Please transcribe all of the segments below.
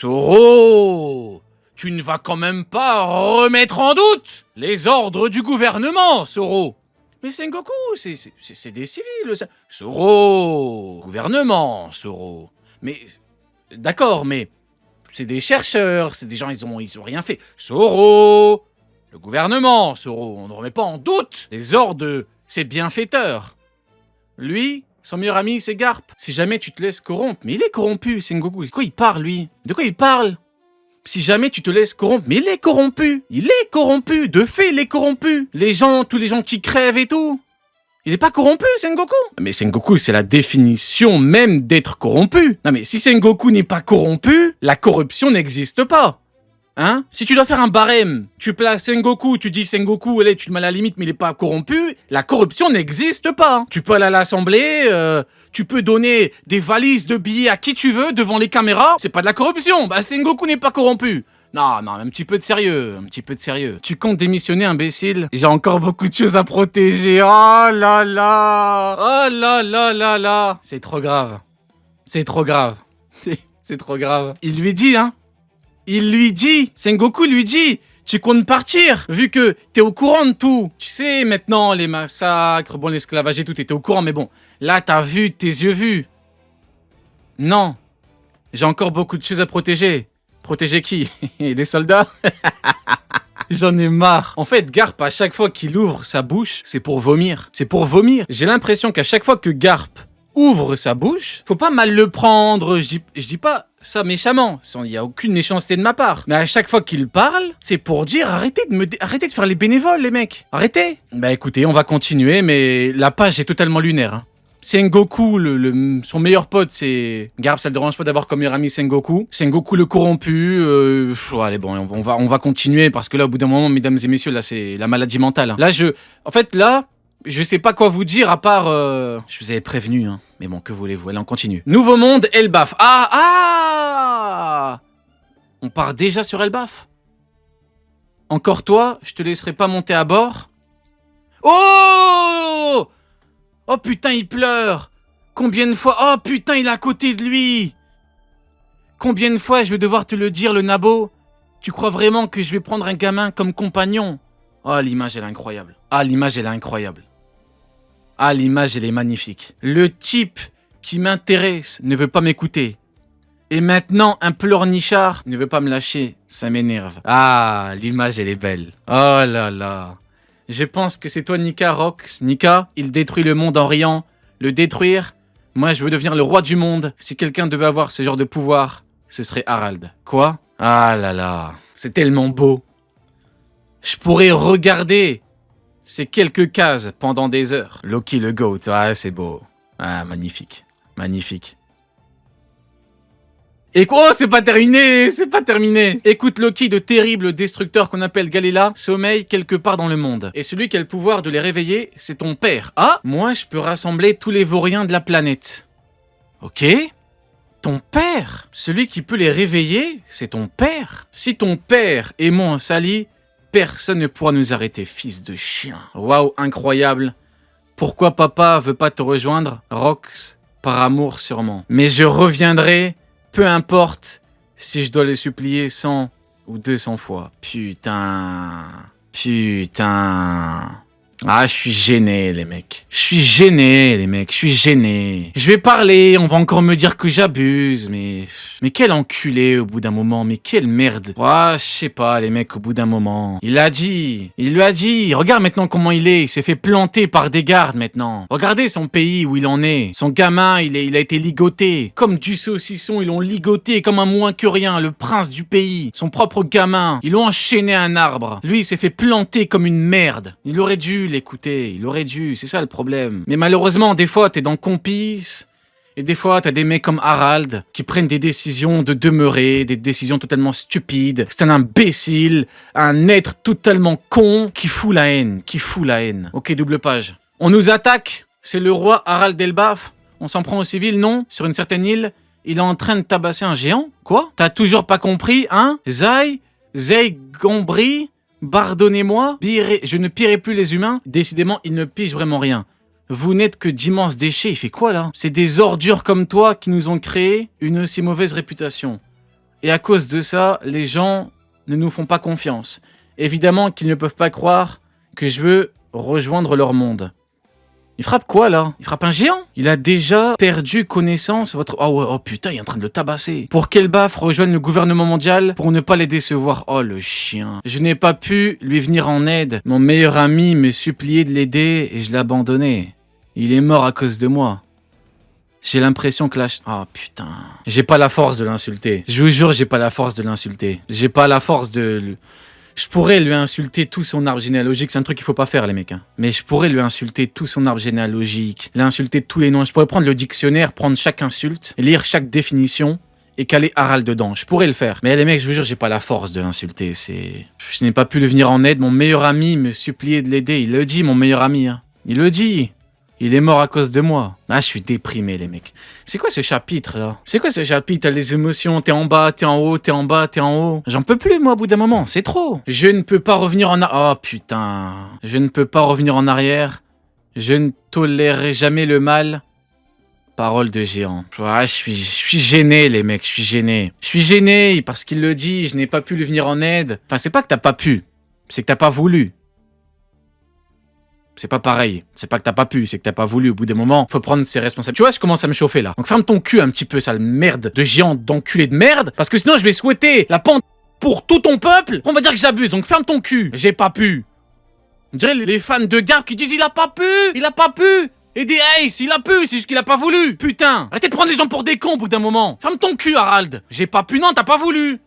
Zoro, tu ne vas quand même pas remettre en doute les ordres du gouvernement, Zoro. Mais Sengoku, c'est des civils. Ça. Zoro, gouvernement, Zoro. Mais, d'accord, mais c'est des chercheurs, c'est des gens, ils ont rien fait. Zoro, le gouvernement, Zoro, on ne remet pas en doute les ordres de ces bienfaiteurs. Lui, son meilleur ami, c'est Garp. Si jamais tu te laisses corrompre, mais il est corrompu, Sengoku. De quoi il parle, lui? De quoi il parle? Si jamais tu te laisses corrompre, mais il est corrompu. Il est corrompu. De fait, il est corrompu. Tous les gens qui crèvent et tout. Il est pas corrompu, Sengoku. Mais Sengoku, c'est la définition même d'être corrompu. Non mais si Sengoku n'est pas corrompu, la corruption n'existe pas. Hein? Si tu dois faire un barème, tu places Sengoku, tu dis Sengoku, allez, tu le mets à la limite, mais il est pas corrompu, la corruption n'existe pas. Tu peux aller à l'assemblée, tu peux donner des valises de billets à qui tu veux devant les caméras, c'est pas de la corruption. Bah Sengoku n'est pas corrompu. Non, un petit peu de sérieux, Tu comptes démissionner, imbécile? J'ai encore beaucoup de choses à protéger. Oh là là. C'est trop grave. C'est trop grave. Il lui dit, hein. Sengoku lui dit, tu comptes partir, vu que t'es au courant de tout. Tu sais, maintenant, les massacres, bon, l'esclavage et tout, t'étais au courant, mais bon, là, t'as vu, tes yeux vus. Non, j'ai encore beaucoup de choses à protéger. Protéger qui? Les soldats? J'en ai marre. En fait, Garp, à chaque fois qu'il ouvre sa bouche, c'est pour vomir. J'ai l'impression qu'à chaque fois que Garp ouvre sa bouche, faut pas mal le prendre, je dis pas ça méchamment, il y a aucune méchanceté de ma part. Mais à chaque fois qu'il parle, c'est pour dire arrêtez de faire les bénévoles, les mecs. Arrêtez. Bah écoutez, on va continuer, mais la page est totalement lunaire. Hein. Sengoku, son meilleur pote, c'est Garp, ça le dérange pas d'avoir comme meilleur ami Sengoku. Sengoku le corrompu. Allez bon, on va continuer parce que là, au bout d'un moment, mesdames et messieurs, là c'est la maladie mentale. Hein. Là, je sais pas quoi vous dire à part... Je vous avais prévenu, hein. Mais bon, que voulez-vous? Allez, on continue. Nouveau monde, Elbaf. Ah On part déjà sur Elbaf? Encore toi, je te laisserai pas monter à bord? Oh putain, il pleure. Combien de fois? Oh putain, il est à côté de lui. Combien de fois je vais devoir te le dire, le nabo? Tu crois vraiment que je vais prendre un gamin comme compagnon? Oh, l'image, elle est incroyable. L'image, elle est magnifique. Le type qui m'intéresse ne veut pas m'écouter. Et maintenant, un pleurnichard ne veut pas me lâcher. Ça m'énerve. L'image, elle est belle. Oh là là. Je pense que c'est toi, Nika, Rox. Nika, il détruit le monde en riant. Le détruire? Moi, je veux devenir le roi du monde. Si quelqu'un devait avoir ce genre de pouvoir, ce serait Harald. Quoi? Ah là là. C'est tellement beau. Je pourrais regarder ces quelques cases pendant des heures. Loki le GOAT, c'est beau. Magnifique. Et quoi? C'est pas terminé. Écoute, Loki, de terrible destructeur qu'on appelle Galela, sommeille quelque part dans le monde. Et celui qui a le pouvoir de les réveiller, c'est ton père. Moi, je peux rassembler tous les vauriens de la planète. Ok? Ton père? Celui qui peut les réveiller, c'est ton père. Si ton père est mon sali, personne ne pourra nous arrêter, fils de chien. Waouh, incroyable. Pourquoi papa veut pas te rejoindre, Rox? Par amour sûrement. Mais je reviendrai, peu importe si je dois le supplier 100 ou 200 fois. Putain. Je suis gêné, les mecs. Je suis gêné. Je vais parler, on va encore me dire que j'abuse, mais quel enculé au bout d'un moment, mais quelle merde. Je sais pas, les mecs, au bout d'un moment. Il lui a dit, regarde maintenant comment il s'est fait planter par des gardes maintenant. Regardez son pays où il en est. Son gamin, il a été ligoté. Comme du saucisson, ils l'ont ligoté comme un moins que rien, le prince du pays. Son propre gamin, ils l'ont enchaîné à un arbre. Lui, il s'est fait planter comme une merde. Il aurait dû l'écouter, c'est ça le problème. Mais malheureusement, des fois, t'es dans Compice, et des fois, t'as des mecs comme Harald qui prennent des décisions de demeurer, des décisions totalement stupides. C'est un imbécile, un être totalement con qui fout la haine. Ok, double page. On nous attaque, c'est le roi Harald d'Elbaf. On s'en prend aux civils, non? Sur une certaine île, il est en train de tabasser un géant? Quoi? T'as toujours pas compris, hein? Zay Gombri? Pardonnez-moi, je ne pillerai plus les humains. Décidément, ils ne pigent vraiment rien. Vous n'êtes que d'immenses déchets. Il fait quoi là? C'est des ordures comme toi qui nous ont créé une si mauvaise réputation. Et à cause de ça, les gens ne nous font pas confiance. Évidemment qu'ils ne peuvent pas croire que je veux rejoindre leur monde. Il frappe quoi là? Il frappe un géant? Il a déjà perdu connaissance votre... Oh, ouais, oh putain, il est en train de le tabasser. Pour quel baf rejoindre le gouvernement mondial pour ne pas les décevoir? Oh le chien. Je n'ai pas pu lui venir en aide. Mon meilleur ami me suppliait de l'aider et je l'ai abandonné. Il est mort à cause de moi. J'ai l'impression que là... Oh putain. J'ai pas la force de l'insulter. Je vous jure, j'ai pas la force de l'insulter. J'ai pas la force de... Je pourrais lui insulter tout son arbre généalogique, c'est un truc qu'il faut pas faire les mecs. Hein. Mais je pourrais lui insulter tout son arbre généalogique, l'insulter tous les noms. Je pourrais prendre le dictionnaire, prendre chaque insulte, lire chaque définition et caler Harald dedans. Je pourrais le faire. Mais les mecs, je vous jure, j'ai pas la force de l'insulter. Je n'ai pas pu lui venir en aide. Mon meilleur ami me suppliait de l'aider. Il le dit, mon meilleur ami. Hein. Il le dit. Il est mort à cause de moi. Ah, je suis déprimé, les mecs. C'est quoi ce chapitre, là? C'est quoi ce chapitre? T'as les émotions, t'es en bas, t'es en haut, t'es en bas, t'es en haut. J'en peux plus, moi, au bout d'un moment. C'est trop. Je ne peux pas revenir en arrière. Oh, putain. Je ne peux pas revenir en arrière. Je ne tolérerai jamais le mal. Parole de géant. Ah, je suis gêné, les mecs. Je suis gêné. Je suis gêné parce qu'il le dit. Je n'ai pas pu lui venir en aide. Enfin, c'est pas que t'as pas pu. C'est que t'as pas voulu. C'est pas pareil. C'est pas que t'as pas pu, c'est que t'as pas voulu. Au bout des moments, faut prendre ses responsabilités. Tu vois, je commence à me chauffer là. Donc ferme ton cul un petit peu, sale merde de géant d'enculé de merde. Parce que sinon, je vais souhaiter la pente pour tout ton peuple. On va dire que j'abuse. Donc ferme ton cul. J'ai pas pu. On dirait les fans de Garp qui disent il a pas pu. Il a pas pu. Et des Ace, il a pu. C'est juste qu'il a pas voulu. Putain. Arrêtez de prendre les gens pour des cons au bout d'un moment. Ferme ton cul, Harald. J'ai pas pu. Non, t'as pas voulu.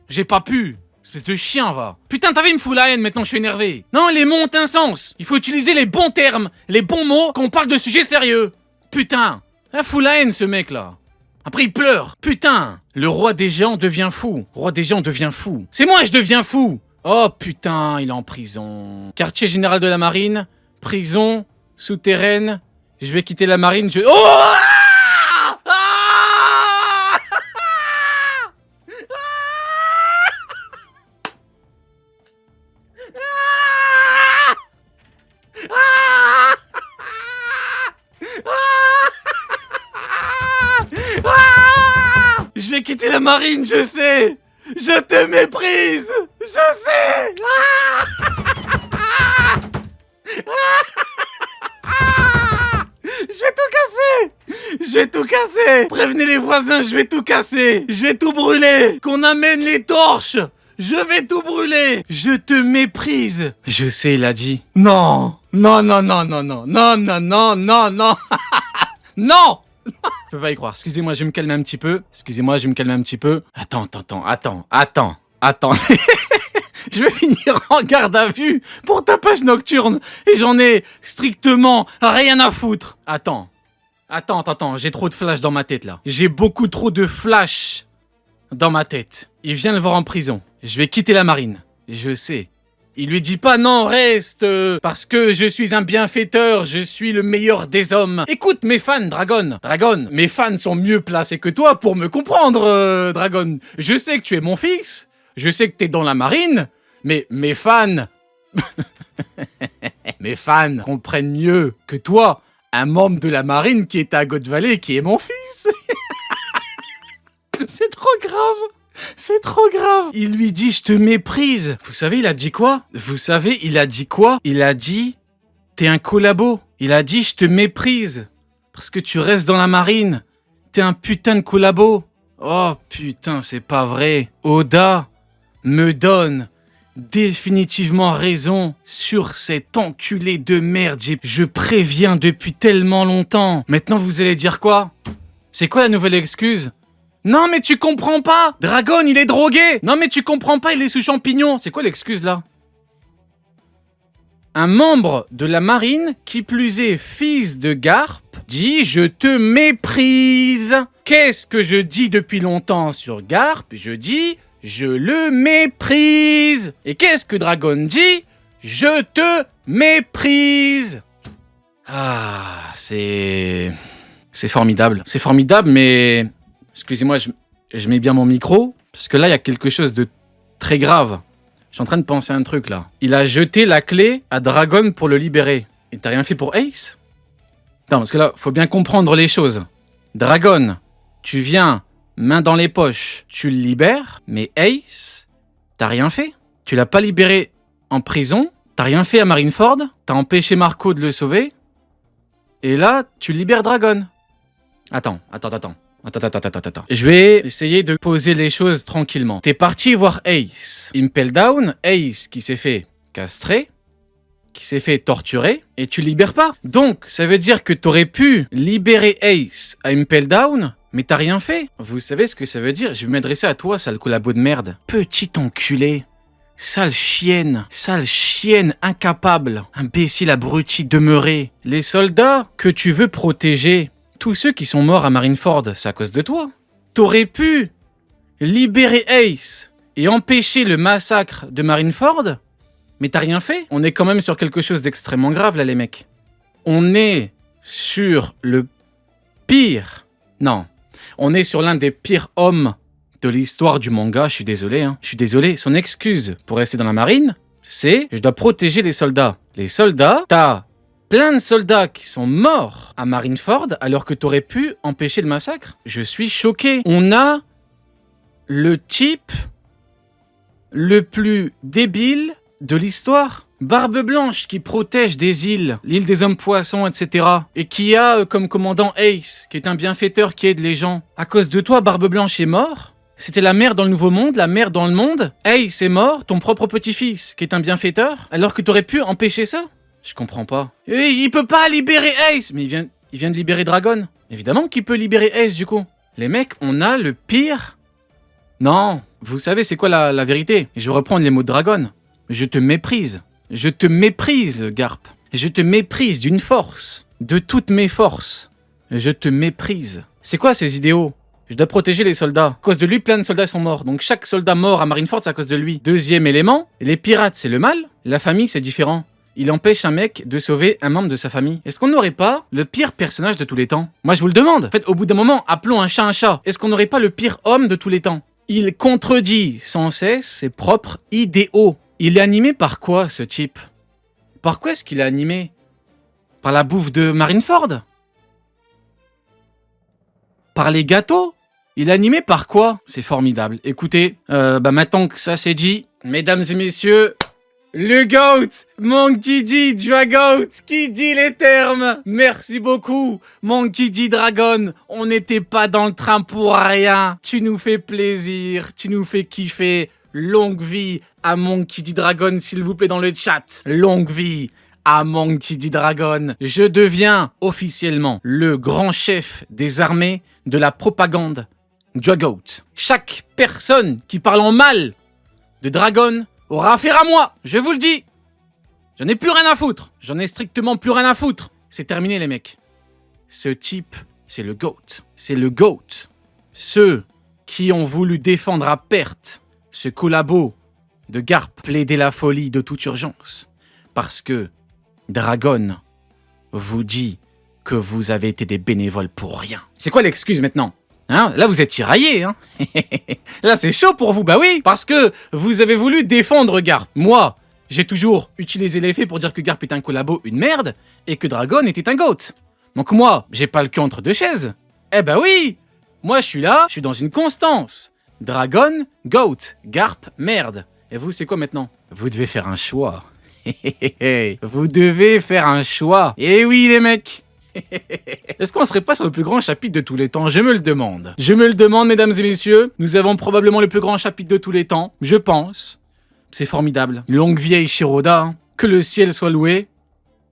J'ai pas pu. Espèce de chien, va. Putain, t'avais une foule la haine, maintenant je suis énervé. Non, les mots ont un sens. Il faut utiliser les bons termes, les bons mots quand on parle de sujets sérieux. Putain. Un foule la haine, ce mec-là. Après, il pleure. Putain. Le roi des géants devient fou. Le roi des géants devient fou. C'est moi, je deviens fou. Oh, putain, il est en prison. Quartier général de la marine. Prison. Souterraine. Je vais quitter la marine. Oh! Je vais quitter la marine, je sais. Je te méprise. Je sais. Je vais tout casser. Je vais tout casser. Prévenez les voisins, je vais tout casser. Je vais tout brûler. Qu'on amène les torches. Je vais tout brûler. Je te méprise. Je sais, il a dit. Non. Non, non, non, non, non. Non, non, non, non, non. Non. Je peux pas y croire. Excusez-moi, je vais me calmer un petit peu. Excusez-moi, je vais me calmer un petit peu. Attends. Je vais finir en garde à vue pour tapage nocturne. Et j'en ai strictement rien à foutre. Attends. J'ai trop de flash dans ma tête, là. J'ai beaucoup trop de flash dans ma tête. Il vient le voir en prison. Je vais quitter la marine. Je sais. Il lui dit pas non, reste, parce que je suis un bienfaiteur, je suis le meilleur des hommes. Écoute mes fans, Dragon, mes fans sont mieux placés que toi pour me comprendre, Dragon. Je sais que tu es mon fils, je sais que t'es dans la marine, mais mes fans, mes fans comprennent mieux que toi un membre de la marine qui est à God Valley, qui est mon fils. C'est trop grave. C'est trop grave. Il lui dit, je te méprise. Vous savez, il a dit quoi? Il a dit, t'es un collabo. Il a dit, je te méprise. Parce que tu restes dans la marine. T'es un putain de collabo. Oh putain, c'est pas vrai. Oda me donne définitivement raison sur cet enculé de merde. Je préviens depuis tellement longtemps. Maintenant, vous allez dire quoi? C'est quoi la nouvelle excuse? Non mais tu comprends pas. Dragon, il est drogué. Non mais tu comprends pas, il est sous champignon. C'est quoi l'excuse là? Un membre de la marine, qui plus est fils de Garp, dit « Je te méprise ». Qu'est-ce que je dis depuis longtemps sur Garp? Je dis « Je le méprise ». Et qu'est-ce que Dragon dit? « Je te méprise ». Ah, c'est formidable. C'est formidable, mais... Excusez-moi, je mets bien mon micro, parce que là, il y a quelque chose de très grave. Je suis en train de penser à un truc, là. Il a jeté la clé à Dragon pour le libérer. Et t'as rien fait pour Ace? Non, parce que là, faut bien comprendre les choses. Dragon, tu viens main dans les poches, tu le libères, mais Ace, t'as rien fait. Tu l'as pas libéré en prison, t'as rien fait à Marineford, t'as empêché Marco de le sauver, et là, tu libères Dragon. Attends. Je vais essayer de poser les choses tranquillement. T'es parti voir Ace. Impel Down, Ace qui s'est fait castrer, qui s'est fait torturer, et tu libères pas. Donc, ça veut dire que t'aurais pu libérer Ace à Impel Down, mais t'as rien fait. Vous savez ce que ça veut dire? Je vais m'adresser à toi, sale collabo de merde. Petit enculé. Sale chienne incapable, imbécile abruti demeuré. Les soldats que tu veux protéger, tous ceux qui sont morts à Marineford, c'est à cause de toi. T'aurais pu libérer Ace et empêcher le massacre de Marineford, mais t'as rien fait. On est quand même sur quelque chose d'extrêmement grave là les mecs. On est sur le pire... Non, on est sur l'un des pires hommes de l'histoire du manga, je suis désolé. Son excuse pour rester dans la marine, c'est « je dois protéger les soldats ». Les soldats, t'as plein de soldats qui sont morts à Marineford alors que t'aurais pu empêcher le massacre. Je suis choqué. On a le type le plus débile de l'histoire. Barbe Blanche qui protège des îles, l'île des hommes poissons, etc. Et qui a comme commandant Ace, qui est un bienfaiteur qui aide les gens. À cause de toi, Barbe Blanche est mort. C'était la mère dans le Nouveau Monde, la mère dans le monde. Ace est mort, ton propre petit-fils, qui est un bienfaiteur, alors que t'aurais pu empêcher ça. Je comprends pas. Et il peut pas libérer Ace. Mais il vient de libérer Dragon. Évidemment qu'il peut libérer Ace du coup. Les mecs, on a le pire. Non, vous savez c'est quoi la vérité? Je vais reprendre les mots de Dragon. Je te méprise. Je te méprise, Garp. Je te méprise d'une force. De toutes mes forces. Je te méprise. C'est quoi ces idéaux? Je dois protéger les soldats. À cause de lui, plein de soldats sont morts. Donc chaque soldat mort à Marineford, c'est à cause de lui. Deuxième élément, les pirates, c'est le mal. La famille, c'est différent. Il empêche un mec de sauver un membre de sa famille. Est-ce qu'on n'aurait pas le pire personnage de tous les temps? Moi, je vous le demande. En fait, au bout d'un moment, appelons un chat un chat. Est-ce qu'on n'aurait pas le pire homme de tous les temps? Il contredit sans cesse ses propres idéaux. Il est animé par quoi, ce type? Par quoi est-ce qu'il est animé? Par la bouffe de Marineford? Par les gâteaux? Il est animé par quoi? C'est formidable. Écoutez, maintenant que ça c'est dit, mesdames et messieurs, le GOAT, Monkey D. Dragout, qui dit les termes? Merci beaucoup, Monkey D. Dragon. On n'était pas dans le train pour rien. Tu nous fais plaisir, tu nous fais kiffer. Longue vie à Monkey D. Dragon, s'il vous plaît, dans le chat. Longue vie à Monkey D. Dragon. Je deviens officiellement le grand chef des armées de la propagande Dragout. Chaque personne qui parle en mal de Dragon aura affaire à moi, je vous le dis. J'en ai plus rien à foutre. J'en ai strictement plus rien à foutre. C'est terminé les mecs. Ce type, c'est le GOAT. C'est le GOAT. Ceux qui ont voulu défendre à perte ce collabo de Garp plaider la folie de toute urgence. Parce que Dragon vous dit que vous avez été des bénévoles pour rien. C'est quoi l'excuse maintenant? Hein? Là, vous êtes tiraillés, hein. Là, c'est chaud pour vous. Bah oui, parce que vous avez voulu défendre Garp. Moi, j'ai toujours utilisé les faits pour dire que Garp est un collabo, une merde, et que Dragon était un GOAT. Donc moi, j'ai pas le cul entre deux chaises. Eh bah oui, moi je suis là, je suis dans une constance. Dragon, GOAT, Garp, merde. Et vous, c'est quoi maintenant? Vous devez faire un choix. Vous devez faire un choix. Eh oui, les mecs. Est-ce qu'on serait pas sur le plus grand chapitre de tous les temps? Je me le demande. Je me le demande, mesdames et messieurs. Nous avons probablement le plus grand chapitre de tous les temps. Je pense. C'est formidable. Longue vie à Ishiroda. Hein. Que le ciel soit loué.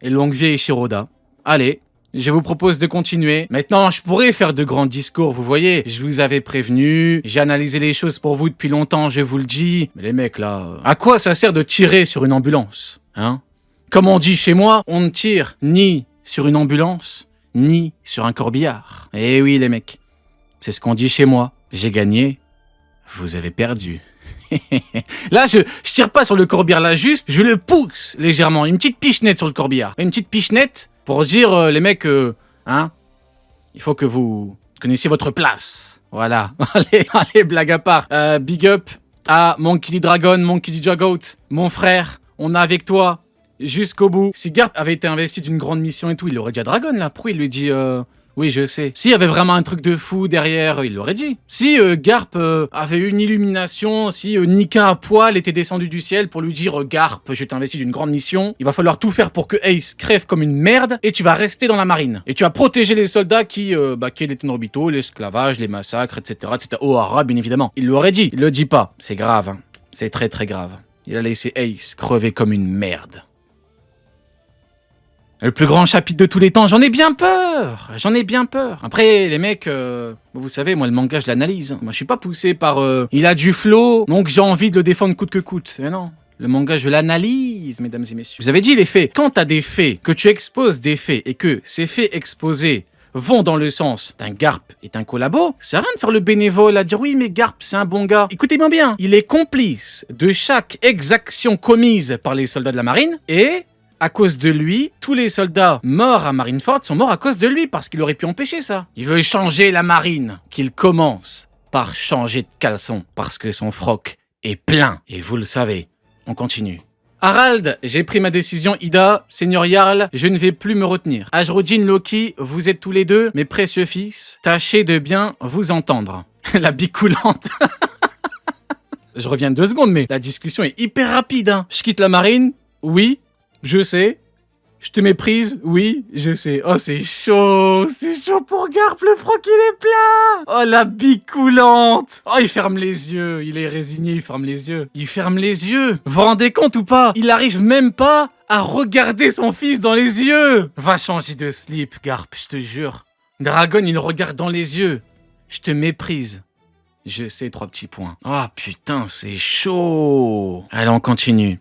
Et longue vie à Ishiroda. Allez. Je vous propose de continuer. Maintenant, je pourrais faire de grands discours, vous voyez. Je vous avais prévenu. J'ai analysé les choses pour vous depuis longtemps, je vous le dis. Mais les mecs, là... À quoi ça sert de tirer sur une ambulance? Hein? Comme on dit chez moi, on ne tire ni sur une ambulance, ni sur un corbillard. Eh oui, les mecs. C'est ce qu'on dit chez moi. J'ai gagné. Vous avez perdu. Là, je tire pas sur le corbillard, là, juste, je le pousse légèrement. Une petite pichenette sur le corbillard. Une petite pichenette pour dire, les mecs, hein, il faut que vous connaissiez votre place. Voilà. Allez, blague à part. Big up à Monkey D. Dragon, Monkey D. Dragout, mon frère. On est avec toi jusqu'au bout. Si Garp avait été investi d'une grande mission et tout, il aurait déjà Dragon, là. Pourquoi il lui dit, Oui, je sais. S'il y avait vraiment un truc de fou derrière, il l'aurait dit. Si Garp avait eu une illumination, si Nika à poil était descendu du ciel pour lui dire Garp, je t'investis d'une grande mission, il va falloir tout faire pour que Ace crève comme une merde et tu vas rester dans la marine. Et tu vas protéger les soldats qui aident les orbitaux, l'esclavage, les massacres, etc. etc. O'Hara, bien évidemment. Il l'aurait dit. Il le dit pas. C'est grave, hein. C'est très très grave. Il a laissé Ace crever comme une merde. Le plus grand chapitre de tous les temps, j'en ai bien peur. J'en ai bien peur. Après, les mecs, vous savez, moi, le manga, je l'analyse. Moi, je suis pas poussé par... il a du flow, donc j'ai envie de le défendre coûte que coûte. Mais non. Le manga, je l'analyse, mesdames et messieurs. Vous avez dit les faits. Quand t'as des faits, que tu exposes des faits, et que ces faits exposés vont dans le sens d'un Garp est un collabo, c'est rien de faire le bénévole à dire oui mais Garp c'est un bon gars. Écoutez-moi bien, il est complice de chaque exaction commise par les soldats de la marine et... à cause de lui, tous les soldats morts à Marineford sont morts à cause de lui, parce qu'il aurait pu empêcher ça. Il veut changer la marine, qu'il commence par changer de caleçon, parce que son froc est plein, et vous le savez. On continue. Harald, j'ai pris ma décision, Ida, Seigneur Jarl, je ne vais plus me retenir. Ajrodin, Loki, vous êtes tous les deux, mes précieux fils, tâchez de bien vous entendre. La bicoulante. Je reviens 2 secondes, mais la discussion est hyper rapide, hein. Je quitte la marine, oui. Je sais. Je te méprise, oui, je sais. Oh, c'est chaud pour Garp, le froc, il est plein. Oh, la bicoulante. Oh, il ferme les yeux, il est résigné, il ferme les yeux. Il ferme les yeux. Vous vous rendez compte ou pas? Il arrive même pas à regarder son fils dans les yeux. Va changer de slip, Garp, je te jure. Dragon, il regarde dans les yeux. Je te méprise. Je sais, 3 petits points. Oh, putain, c'est chaud. Allez, on continue.